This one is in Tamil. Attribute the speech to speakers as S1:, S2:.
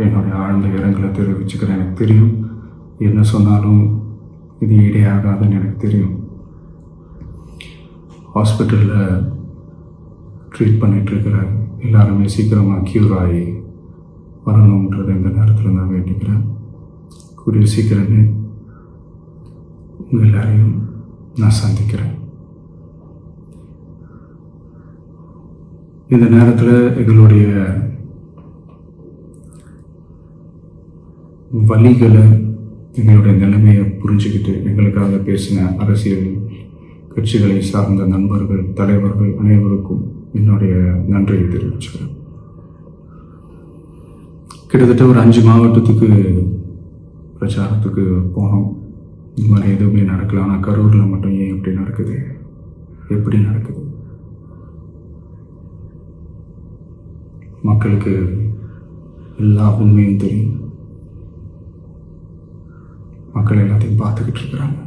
S1: என்னுடைய ஆழ்ந்த இரங்கலை தெரிவிச்சுக்கிறேன். எனக்கு தெரியும் என்ன சொன்னாலும் இது ஈடேயாகாதுன்னு எனக்கு தெரியும். ஹாஸ்பிட்டலில் ட்ரீட் பண்ணிகிட்ருக்கிற எல்லாருமே சீக்கிரமாக க்யூர் ஆகி வரணுன்றதை இந்த நேரத்தில் நான் வேண்டிக்கிறேன். கூடிய சீக்கிரமே உங்கள் எல்லாரையும் நான் சந்திக்கிறேன். இந்த நேரத்தில் எங்களுடைய வலிகளை, எங்களுடைய நிலைமையை புரிஞ்சுக்கிட்டு எங்களுக்காக பேசின அரசியல் கட்சிகளை சார்ந்த நண்பர்கள், தலைவர்கள் அனைவருக்கும் என்னுடைய நன்றியை தெரிவிச்சுக்கிறேன். கிட்டத்தட்ட ஒரு 5 மாவட்டத்துக்கு பிரச்சாரத்துக்கு போனோம். இந்த மாதிரி எதுவுமே நடக்கல. ஆனால் கரூரில் மட்டும் ஏன் இப்படி நடக்குது, எப்படி நடக்குது? மக்களுக்கு எல்லா உண்மையும் தெரியும். மக்கள் எல்லாத்தையும் பார்த்துக்கிட்டு இருக்கிறாங்க.